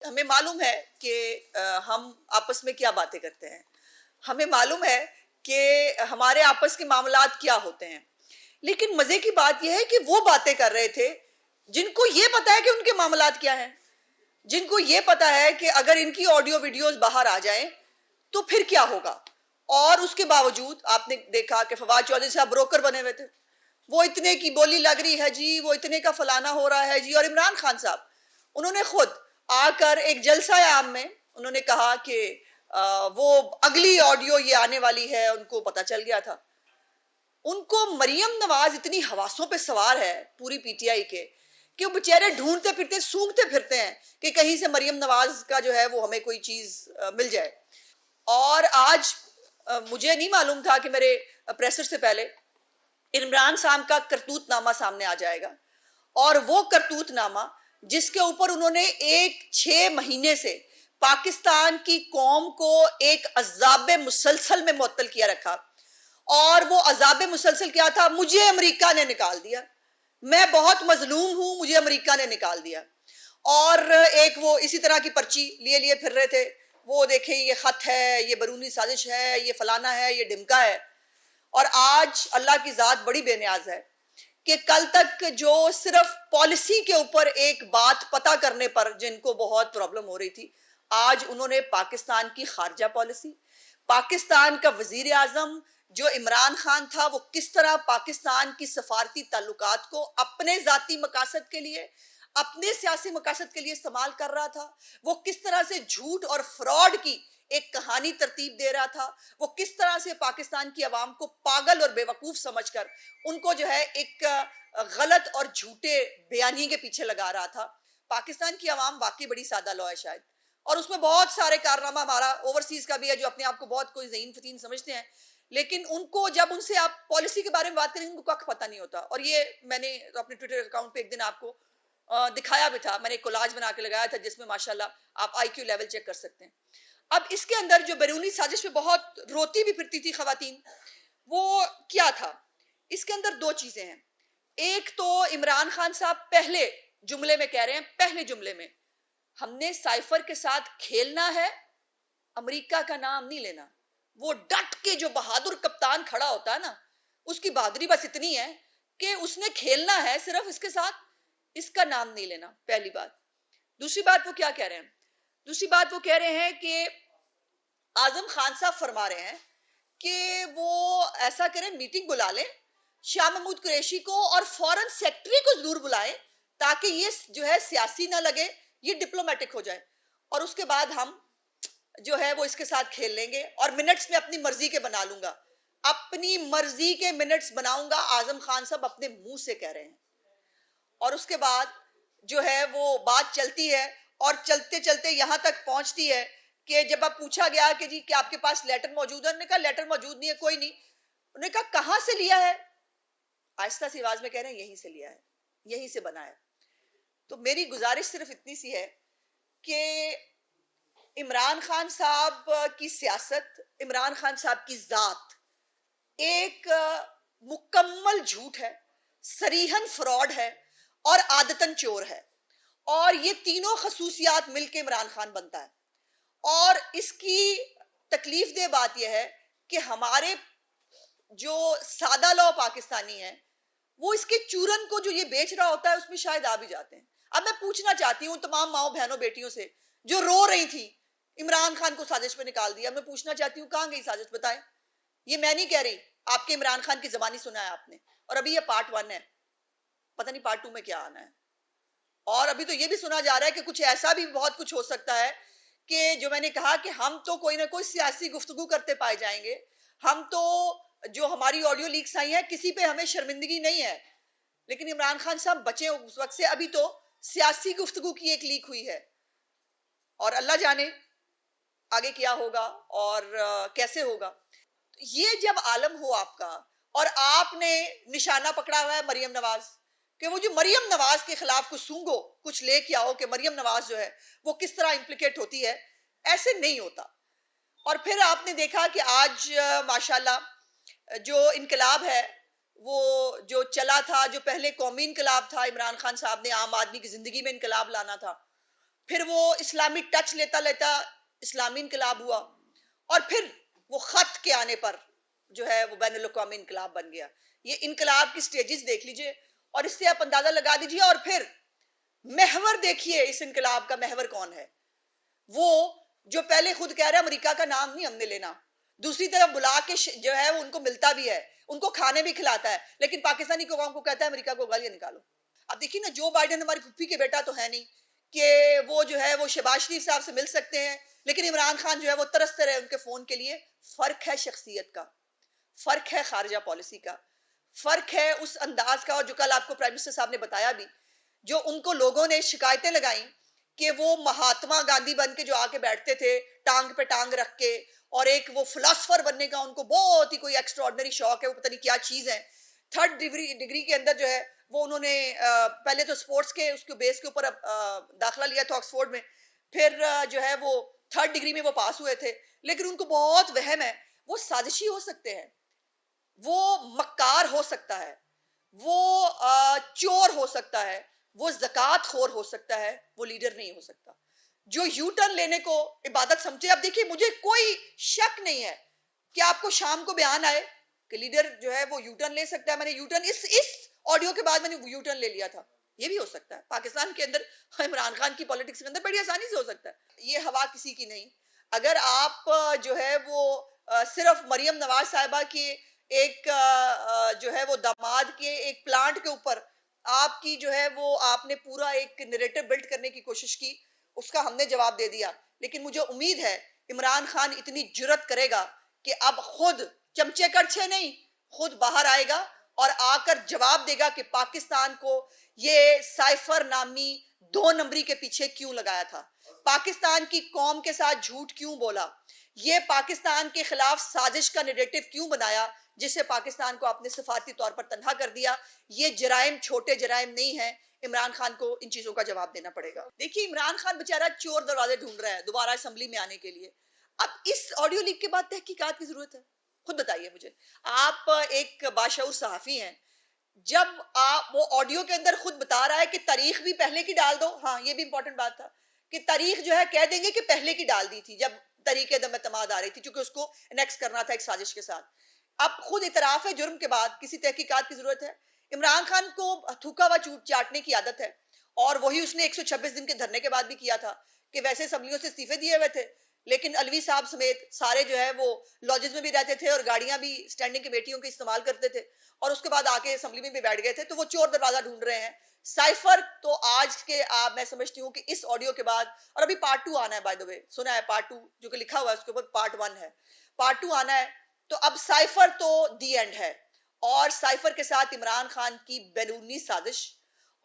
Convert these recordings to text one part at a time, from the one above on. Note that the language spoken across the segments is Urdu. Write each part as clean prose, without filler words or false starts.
ہمیں معلوم ہے کہ ہم آپس میں کیا باتیں کرتے ہیں، ہمیں معلوم ہے کہ ہمارے آپس کے معاملات کیا ہوتے ہیں، لیکن مزے کی بات یہ ہے کہ وہ باتیں کر رہے تھے جن کو یہ پتا ہے کہ ان کے معاملات کیا ہیں، جن کو یہ پتا ہے کہ اگر ان کی آڈیو ویڈیوز باہر آ جائیں تو پھر کیا ہوگا، اور اس کے باوجود آپ نے دیکھا کہ فواد چودھری صاحب بروکر بنے ہوئے تھے، وہ اتنے کی بولی لگ رہی ہے جی، وہ اتنے کا فلانا ہو رہا ہے جی، اور عمران خان صاحب انہوں نے خود آ کر ایک جلسہ عام میں انہوں نے کہا کہ وہ اگلی آڈیو یہ آنے والی ہے، ان کو پتا چل گیا تھا۔ ان کو مریم نواز اتنی حواسوں پہ سوار ہے پوری پی ٹی آئی کے کہ وہ بچارے ڈھونڈتے پھرتے سونگتے پھرتے ہیں کہ کہیں سے مریم نواز کا جو ہے وہ ہمیں کوئی چیز مل جائے۔ اور آج مجھے نہیں معلوم تھا کہ میرے پریسر سے پہلے عمران صاحب کا کرتوت نامہ سامنے آ جائے گا، اور وہ کرتوت نامہ جس کے اوپر انہوں نے 6 مہینے سے پاکستان کی قوم کو ایک عذاب مسلسل میں معطل کیا رکھا، اور وہ عذاب مسلسل کیا تھا؟ مجھے امریکہ نے نکال دیا، میں بہت مظلوم ہوں، مجھے امریکہ نے نکال دیا۔ اور ایک وہ اسی طرح کی پرچی لیے پھر رہے تھے، وہ دیکھیں یہ خط ہے، یہ بیرونی سازش ہے، یہ فلانا ہے، یہ ڈمکا ہے۔ اور آج اللہ کی ذات بڑی بے نیاز ہے کہ کل تک جو صرف پالیسی کے اوپر ایک بات پتہ کرنے پر جن کو بہت پرابلم ہو رہی تھی، آج انہوں نے پاکستان کی خارجہ پالیسی، پاکستان کا وزیر اعظم جو عمران خان تھا وہ کس طرح پاکستان کی سفارتی تعلقات کو اپنے ذاتی مقاصد کے لیے، اپنے سیاسی مقاصد کے لیے استعمال کر رہا تھا، وہ کس طرح سے جھوٹ اور فراڈ کی ایک کہانی ترتیب دے رہا تھا، وہ کس طرح سے پاکستان کی عوام کو پاگل اور بے وقوف سمجھ کر ان کو جو ہے ایک غلط اور جھوٹے بیانیے کے پیچھے لگا رہا تھا۔ پاکستان کی عوام واقعی بڑی سادہ لو ہے شاید، اور اس میں بہت سارے کارنامہ ہمارا اوورسیز کا بھی ہے جو اپنے آپ کو بہت کوئی ذہین فتین سمجھتے ہیں، لیکن ان کو جب ان سے آپ پالیسی کے بارے میں بات کریں ان کو کخ پتہ نہیں ہوتا۔ اور یہ میں نے اپنے ٹویٹر اکاؤنٹ پہ ایک دن آپ کو دکھایا بھی تھا، میں نے کولاج بنا کے لگایا تھا جس میں ماشاءاللہ آپ آئی کیو لیول چیک کر سکتے ہیں۔ اب اس کے اندر جو بیرونی سازش پہ بہت روتی بھی پھرتی تھی خواتین، وہ کیا تھا؟ اس کے اندر 2 چیزیں ہیں۔ ایک تو عمران خان صاحب پہلے جملے میں کہہ رہے ہیں، پہلے جملے میں ہم نے سائفر کے ساتھ کھیلنا ہے، امریکہ کا نام نہیں لینا۔ وہ ڈٹ کے جو بہادر کپتان کھڑا ہوتا ہے نا، اس کی بہادری بس اتنی ہے کہ اس نے کھیلنا ہے صرف اس کے ساتھ، اس کا نام نہیں لینا، پہلی بات۔ دوسری بات وہ کیا کہہ رہے ہیں؟ دوسری بات وہ کہہ رہے ہیں کہ اعظم خان صاحب فرما رہے ہیں کہ وہ ایسا کریں، میٹنگ بلا لیں شاہ محمود قریشی کو اور فورن سیکٹری کو ضرور بلائیں تاکہ یہ جو ہے سیاسی نہ لگے، یہ ڈپلومیٹک ہو جائے، اور اس کے بعد ہم جو ہے وہ اس کے ساتھ کھیل لیں گے، اور منٹس میں اپنی مرضی کے بنا لوں گا، اپنی مرضی کے منٹس بناؤں گا، اعظم خان صاحب اپنے منہ سے کہہ رہے ہیں۔ اور اس کے بعد جو ہے وہ بات چلتی ہے، اور چلتے چلتے یہاں تک پہنچتی ہے کہ جب اب پوچھا گیا کہ جی کہ آپ کے پاس لیٹر موجود ہے، انہوں نے کہا لیٹر موجود نہیں ہے، کوئی نہیں۔ انہوں نے کہا کہاں سے لیا ہے؟ آہستہ سی آواز میں کہہ رہے ہیں یہیں سے لیا ہے، یہیں سے بنا ہے۔ تو میری گزارش صرف اتنی سی ہے کہ عمران خان صاحب کی سیاست، عمران خان صاحب کی ذات ایک مکمل جھوٹ ہے، صریحاً فراڈ ہے، اور عادتاً چور ہے، اور یہ تینوں خصوصیات مل کے عمران خان بنتا ہے۔ اور اس کی تکلیف دہ بات یہ ہے کہ ہمارے جو سادہ لو پاکستانی ہیں وہ اس کے چورن کو جو یہ بیچ رہا ہوتا ہے اس میں شاید آ بھی جاتے ہیں۔ اب میں پوچھنا چاہتی ہوں تمام ماؤں بہنوں بیٹیوں سے جو رو رہی تھی عمران خان کو سازش پہ نکال دیا، میں پوچھنا چاہتی ہوں کہاں گئی سازش؟ بتائیں۔ یہ میں نہیں کہہ رہی، آپ کے عمران خان کی زبانی سنا ہے آپ نے، اور ابھی یہ پارٹ 1 ہے، پتہ نہیں پارٹ 2 میں کیا آنا ہے۔ اور ابھی تو یہ بھی سنا جا رہا ہے کہ کچھ ایسا بھی بہت کچھ ہو سکتا ہے کہ جو میں نے کہا کہ ہم تو کوئی نہ کوئی سیاسی گفتگو کرتے پائے جائیں گے، ہم تو جو ہماری آڈیو لیکس آئی ہیں کسی پہ ہمیں شرمندگی نہیں ہے، لیکن عمران خان صاحب بچے اس وقت سے، ابھی تو سیاسی گفتگو کی ایک لیک ہوئی ہے، اور اللہ جانے آگے کیا ہوگا اور کیسے ہوگا۔ یہ جب عالم ہو آپ کا، اور آپ نے نشانہ پکڑا ہوا ہے مریم نواز، کہ وہ جو مریم نواز کے خلاف کچھ سونگو، کچھ لے کے آؤ کہ مریم نواز جو ہے وہ کس طرح امپلیکیٹ ہوتی ہے، ایسے نہیں ہوتا۔ اور پھر آپ نے دیکھا کہ آج ماشاءاللہ جو انقلاب ہے وہ جو چلا تھا، جو پہلے قومی انقلاب تھا، عمران خان صاحب نے عام آدمی کی زندگی میں انقلاب لانا تھا، پھر وہ اسلامی ٹچ لیتا لیتا اسلامی انقلاب ہوا، اور پھر وہ خط کے آنے پر جو ہے وہ بین الاقوامی انقلاب بن گیا. یہ انقلاب کی سٹیجز دیکھ لیجئے اور اس سے آپ اندازہ لگا دیجئے. اور پھر محور دیکھیے اس انقلاب کا محور کون ہے. وہ جو پہلے خود کہہ رہے ہیں امریکہ کا نام نہیں ہم نے لینا، دوسری طرف بلا کے جو ہے وہ ان کو ملتا بھی ہے، ان کو کھانے بھی کھلاتا ہے، لیکن پاکستانی قوم کو کہتا ہے امریکہ کو گالیاں نکالو. اب دیکھیے نا، جو بائیڈن ہماری پھپھی کے بیٹا تو ہے نہیں کہ وہ جو ہے وہ شہباز شریف صاحب سے مل سکتے ہیں، لیکن عمران خان جو ہے وہ ترستے رہے ان کے فون کے لیے. فرق ہے شخصیت کا، فرق ہے خارجہ پالیسی کا، فرق ہے اس انداز کا. اور جو کل آپ کو پرائم منسٹر صاحب نے بتایا بھی، جو ان کو لوگوں نے شکایتیں لگائیں کہ وہ مہاتما گاندھی بن کے جو آ کے بیٹھتے تھے ٹانگ پہ ٹانگ رکھ کے، اور ایک وہ فلاسفر بننے کا ان کو بہت ہی کوئی ایکسٹرا آرڈنری شوق ہے، وہ پتہ نہیں کیا چیز ہے. 3rd ڈگری کے اندر جو ہے وہ انہوں نے پہلے تو سپورٹس کے اس کے بیس کے اوپر داخلہ لیا تھا آکسفورڈ میں، پھر جو ہے وہ 3rd ڈگری میں وہ پاس ہوئے تھے. لیکن ان کو بہت وہم ہے وہ سازشی ہو سکتے ہیں، وہ مکار ہو سکتا ہے، وہ چور ہو سکتا ہے، وہ زکوٰۃ خور ہو سکتا ہے، وہ لیڈر نہیں ہو سکتا. جو یو ٹرن لینے کو عبادت سمجھے. اب دیکھیے مجھے کوئی شک نہیں ہے کہ آپ کو شام کو بیان آئے کہ لیڈر جو ہے وہ یو ٹرن لے سکتا ہے. میں نے یو ٹرن اس آڈیو کے بعد میں نے یو ٹرن لے لیا تھا. یہ بھی ہو سکتا ہے پاکستان کے اندر، عمران خان کی پالیٹکس کے اندر بڑی آسانی سے ہو سکتا ہے. یہ ہوا کسی کی نہیں. اگر آپ جو ہے وہ صرف مریم نواز صاحبہ کی ایک جو ہے وہ داماد کے ایک پلانٹ کے اوپر آپ کی جو ہے وہ آپ نے پورا ایک نیریٹو بلڈ کرنے کی کوشش کی، اس کا ہم نے جواب دے دیا. لیکن مجھے امید ہے عمران خان اتنی جرت کرے گا کہ اب خود چمچے کڑچھے نہیں، خود باہر آئے گا اور آ کر جواب دے گا کہ پاکستان کو یہ سائفر نامی 2 نمبری کے پیچھے کیوں لگایا تھا، پاکستان کی قوم کے ساتھ جھوٹ کیوں بولا، یہ پاکستان کے خلاف سازش کا نیریٹو کیوں بنایا جس سے پاکستان کو اپنے سفارتی طور پر تنہا کر دیا. یہ جرائم چھوٹے جرائم نہیں ہیں. عمران خان کو ان چیزوں کا جواب دینا پڑے گا. دیکھیے عمران خان بیچارہ چور دروازے ڈھونڈ رہا ہے دوبارہ اسمبلی میں آنے کے لیے. اب اس آڈیو لیک کے بعد تحقیقات کی ضرورت ہے. خود بتائیے مجھے، آپ ایک باشعور صحافی ہیں، جب آپ وہ آڈیو کے اندر خود بتا رہا ہے کہ تاریخ بھی پہلے کی ڈال دو. ہاں یہ بھی امپورٹنٹ بات تھا کہ تاریخ جو ہے کہہ دیں گے کہ پہلے کی ڈال دی تھی جب تحریک عدم اعتماد آ رہی تھی، چونکہ اس کو انیکس کرنا تھا ایک سازش کے ساتھ. اب خود اعتراف ہے جرم کے بعد کسی تحقیقات کی ضرورت ہے. عمران خان کو تھوکا ہوا چاٹنے کی عادت ہے، اور وہی اس نے 126 دن کے دھرنے کے بعد بھی کیا تھا کہ ویسے اسمبلیوں سے استعفے دیے ہوئے تھے، لیکن علوی صاحب سمیت سارے جو ہے وہ لاجز میں بھی رہتے تھے اور گاڑیاں بھی اسٹینڈنگ کمیٹیوں کے استعمال کرتے تھے، اور اس کے بعد آ کے اسمبلی میں بھی بیٹھ گئے تھے. تو وہ چور دروازہ ڈھونڈ رہے ہیں. سائفر تو آج کے میں سمجھتی ہوں کہ اس آڈیو کے بعد، اور ابھی پارٹ 2 آنا ہے، بائی دا وے سنا ہے پارٹ 2 جو کہ لکھا ہوا ہے اس کے اوپر پارٹ 1 ہے، پارٹ 2 آنا ہے. تو اب سائفر تو دی اینڈ ہے، اور سائفر کے ساتھ عمران خان کی بیرونی سازش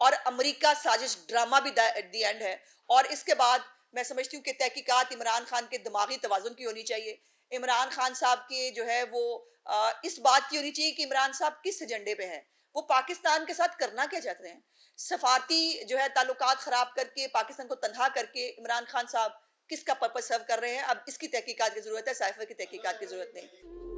اور امریکہ سازش ڈرامہ بھی دی اینڈ ہے. اور اس کے بعد میں سمجھتی ہوں کہ تحقیقات عمران خان کے دماغی توازن کی ہونی چاہیے. عمران خان صاحب کی جو ہے وہ اس بات کی ہونی چاہیے کہ عمران صاحب کس ایجنڈے پہ ہیں، وہ پاکستان کے ساتھ کرنا کیا چاہتے ہیں. سفارتی جو ہے تعلقات خراب کر کے پاکستان کو تنہا کر کے عمران خان صاحب کس کا پرپس سرو کر رہے ہیں. اب اس کی تحقیقات کی ضرورت ہے، سائفر کی تحقیقات کی ضرورت نہیں.